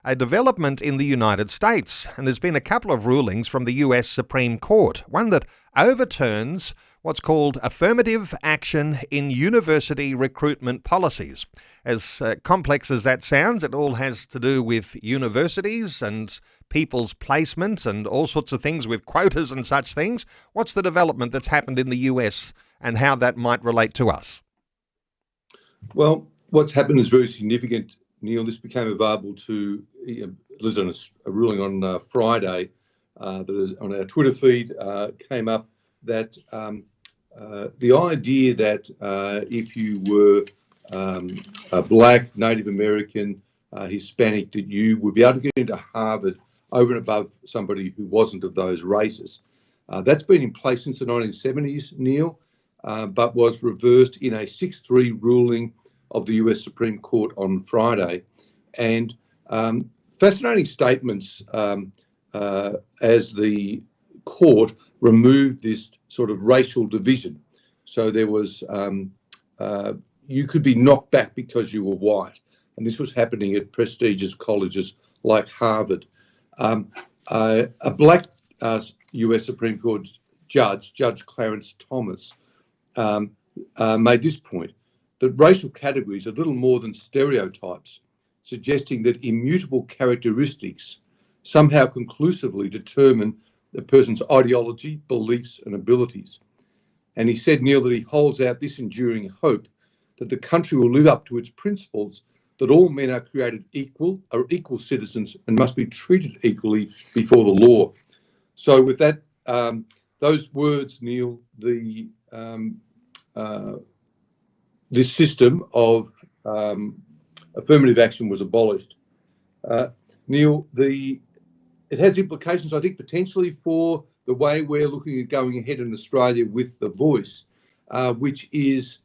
a development in the United States, and there's been a couple of rulings from the US Supreme Court, one that overturns what's called affirmative action in university recruitment policies. As complex as that sounds, it all has to do with universities and people's placement and all sorts of things with quotas and such things. What's the development that's happened in the US and how that might relate to us? Well, what's happened is very significant, Neil. This became available to Liz on a ruling on Friday that is on our Twitter feed, came up that the idea that if you were a Black, Native American, Hispanic, that you would be able to get into Harvard over and above somebody who wasn't of those races. That's been in place since the 1970s, Neil, but was reversed in a 6-3 ruling of the US Supreme Court on Friday. And fascinating statements as the court removed this sort of racial division. So there was, you could be knocked back because you were white. And this was happening at prestigious colleges like Harvard. A Black US Supreme Court judge, Judge Clarence Thomas, made this point, that racial categories are little more than stereotypes, suggesting that immutable characteristics somehow conclusively determine a person's ideology, beliefs, and abilities. And he said, Neil, that he holds out this enduring hope that the country will live up to its principles that all men are created equal, are equal citizens, and must be treated equally before the law. So with that, those words, Neil, this system of affirmative action was abolished. Neil, it has implications, I think, potentially for the way we're looking at going ahead in Australia with the voice, which is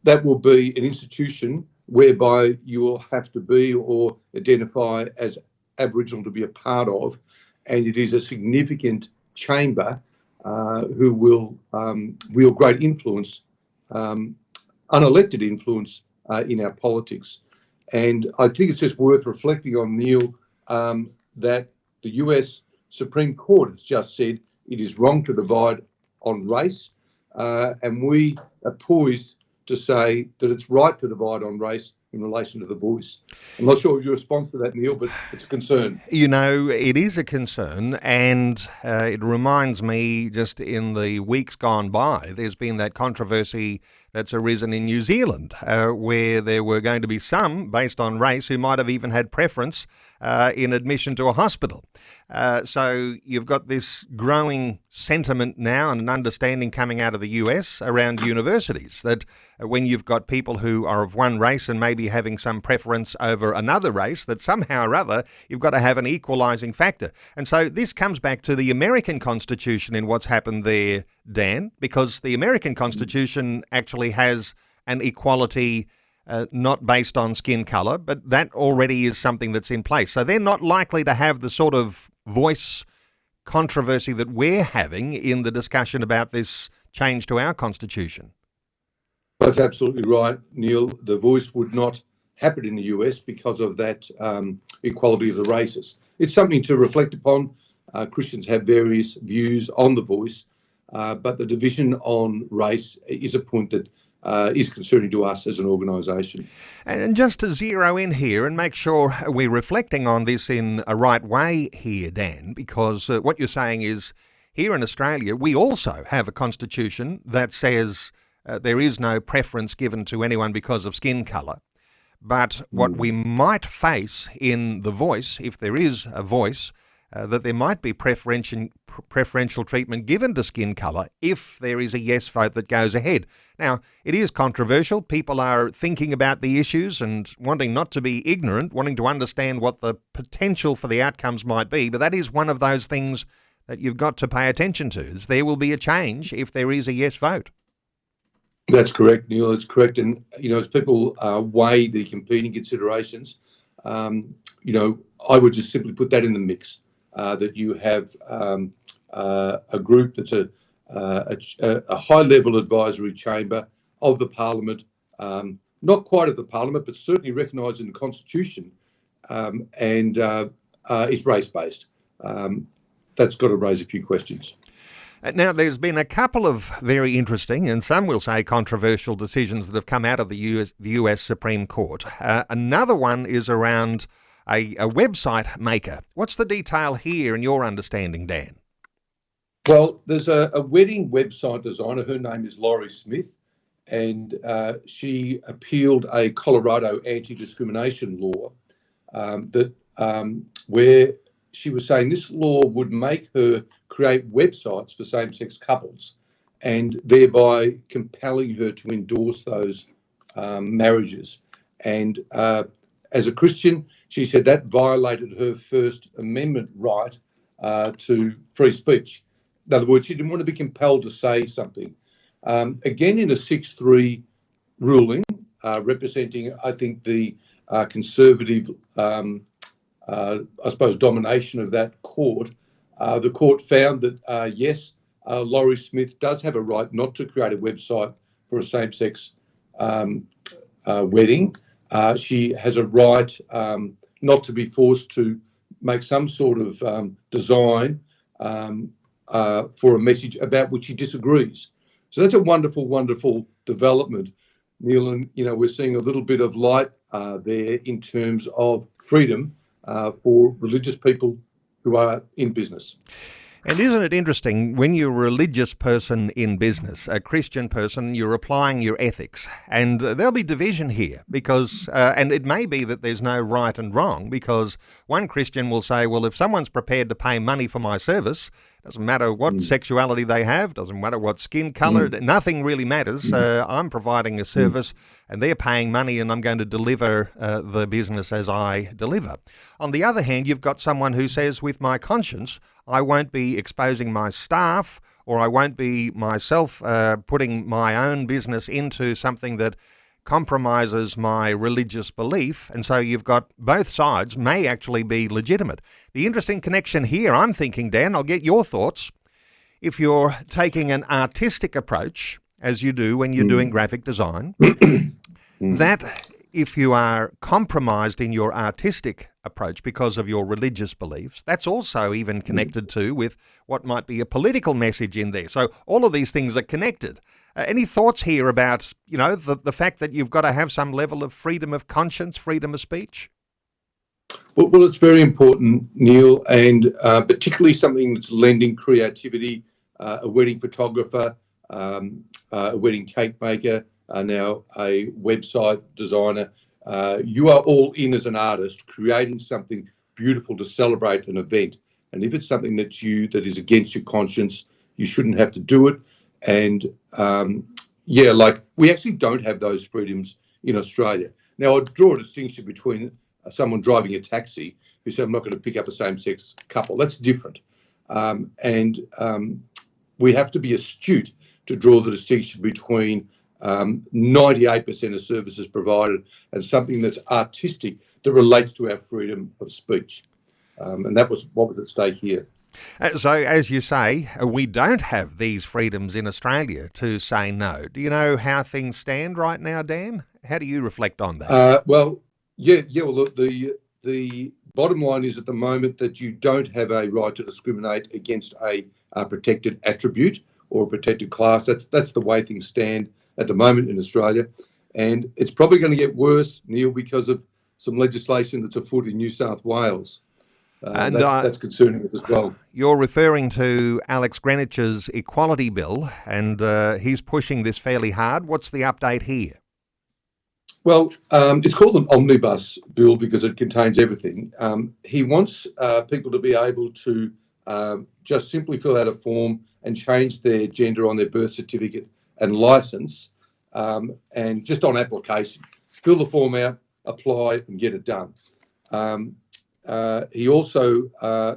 that will be an institution whereby you will have to be or identify as Aboriginal to be a part of, and it is a significant chamber who will wield great influence, unelected influence in our politics. And I think it's just worth reflecting on, Neil, that the US Supreme Court has just said it is wrong to divide on race, and we are poised to say that it's right to divide on race in relation to the voice. I'm not sure of your response to that, Neil, but it's a concern. You know, it is a concern, and it reminds me, just in the weeks gone by, there's been that controversy that's arisen in New Zealand, where there were going to be some, based on race, who might have even had preference in admission to a hospital. So you've got this growing sentiment now and an understanding coming out of the US around universities that when you've got people who are of one race and maybe having some preference over another race, that somehow or other you've got to have an equalising factor. And so this comes back to the American Constitution in what's happened there, Dan, because the American Constitution actually has an equality not based on skin colour, but that already is something that's in place. So they're not likely to have the sort of voice controversy that we're having in the discussion about this change to our Constitution. That's absolutely right, Neil. The voice would not happen in the US because of that equality of the races. It's something to reflect upon. Christians have various views on the voice, but the division on race is a point that is concerning to us as an organisation. And just to zero in here and make sure we're reflecting on this in a right way here, Dan, because what you're saying is here in Australia, we also have a constitution that says there is no preference given to anyone because of skin colour. But what we might face in the voice, if there is a voice, that there might be preferential treatment given to skin colour if there is a yes vote that goes ahead. Now, it is controversial. People are thinking about the issues and wanting not to be ignorant, wanting to understand what the potential for the outcomes might be. But that is one of those things that you've got to pay attention to, is there will be a change if there is a yes vote. That's correct, Neil. That's correct. And, as people weigh the competing considerations, I would just simply put that in the mix. That you have a group that's a high-level advisory chamber of the Parliament, not quite of the Parliament, but certainly recognised in the Constitution and it's race-based. That's got to raise a few questions. Now, there's been a couple of very interesting and some will say controversial decisions that have come out of the US Supreme Court. Another one is around a website maker. What's the detail here in your understanding, Dan? Well, there's a wedding website designer. Her name is Laurie Smith, and she appealed a Colorado anti-discrimination law where she was saying this law would make her create websites for same-sex couples and thereby compelling her to endorse those marriages. And as a Christian, she said that violated her First Amendment right to free speech. In other words, she didn't want to be compelled to say something. Again, in a 6-3 ruling, representing, I think, the conservative, domination of that court, the court found that, yes, Laurie Smith does have a right not to create a website for a same-sex wedding. She has a right not to be forced to make some sort of design for a message about which she disagrees. So that's a wonderful, wonderful development, Neil. And, we're seeing a little bit of light there in terms of freedom for religious people who are in business. And isn't it interesting, when you're a religious person in business, a Christian person, you're applying your ethics. And there'll be division here because, and it may be that there's no right and wrong, because one Christian will say, well, if someone's prepared to pay money for my service, doesn't matter what sexuality they have, doesn't matter what skin colour, nothing really matters. I'm providing a service and they're paying money and I'm going to deliver the business as I deliver. On the other hand, you've got someone who says, with my conscience, I won't be exposing my staff or I won't be myself putting my own business into something that compromises my religious belief. And so you've got both sides may actually be legitimate. The interesting connection here, I'm thinking, Dan, I'll get your thoughts. If you're taking an artistic approach, as you do when you're doing graphic design, that if you are compromised in your artistic approach because of your religious beliefs, that's also even connected to with what might be a political message in there. So all of these things are connected. Any thoughts here about, the fact that you've got to have some level of freedom of conscience, freedom of speech? Well, it's very important, Neil, and particularly something that's lending creativity, a wedding photographer, a wedding cake maker, now a website designer. You are all in as an artist, creating something beautiful to celebrate an event. And if it's something that is against your conscience, you shouldn't have to do it. And we actually don't have those freedoms in Australia. Now, I draw a distinction between someone driving a taxi who said, I'm not going to pick up a same-sex couple. That's different. We have to be astute to draw the distinction between 98% of services provided and something that's artistic that relates to our freedom of speech. And that was what was at stake here. So, as you say, we don't have these freedoms in Australia to say no. Do you know how things stand right now, Dan? How do you reflect on that? Well, look, the bottom line is at the moment that you don't have a right to discriminate against a protected attribute or a protected class. That's the way things stand at the moment in Australia. And it's probably going to get worse, Neil, because of some legislation that's afoot in New South Wales. And that's concerning us as well. You're referring to Alex Greenwich's equality bill, and he's pushing this fairly hard. What's the update here? Well, it's called an omnibus bill because it contains everything. He wants people to be able to just simply fill out a form and change their gender on their birth certificate and licence, and just on application. Fill the form out, apply, and get it done. He also,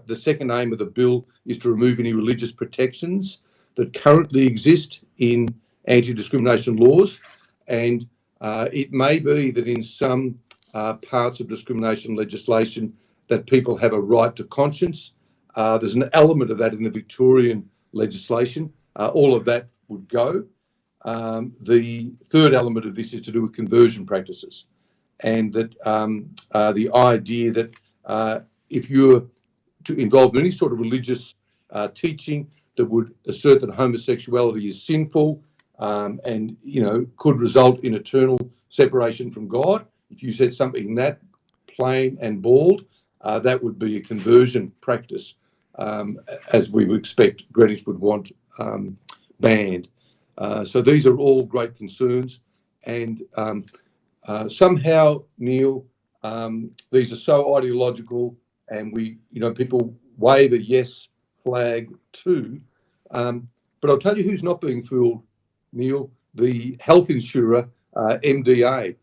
the second aim of the bill is to remove any religious protections that currently exist in anti-discrimination laws. And it may be that in some parts of discrimination legislation that people have a right to conscience. There's an element of that in the Victorian legislation. All of that would go. The third element of this is to do with conversion practices. and that the idea that if you're involved in any sort of religious teaching that would assert that homosexuality is sinful and could result in eternal separation from God, if you said something that plain and bald, that would be a conversion practice, as we would expect Greenwich would want banned. So these are all great concerns, and somehow, Neil, these are so ideological, and people wave a yes flag too. But I'll tell you who's not being fooled, Neil: the health insurer, MDA.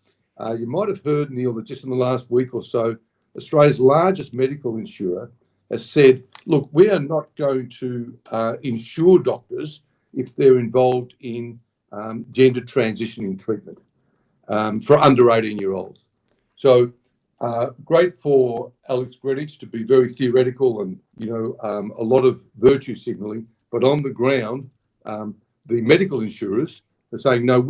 You might have heard, Neil, that just in the last week or so, Australia's largest medical insurer has said, look, we are not going to insure doctors if they're involved in gender transitioning treatment for under 18-year-olds. So great for Alex Greenwich to be very theoretical and, a lot of virtue signalling, but on the ground, the medical insurers are saying, no,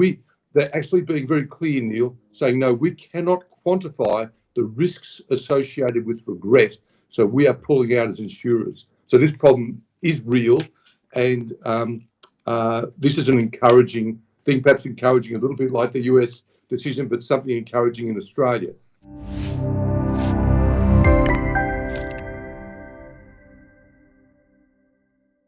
they're actually being very clear, Neil, saying, no, we cannot quantify the risks associated with regret, so we are pulling out as insurers. So this problem is real, and this is an encouraging thing, perhaps encouraging a little bit like the US decision, but something encouraging in Australia.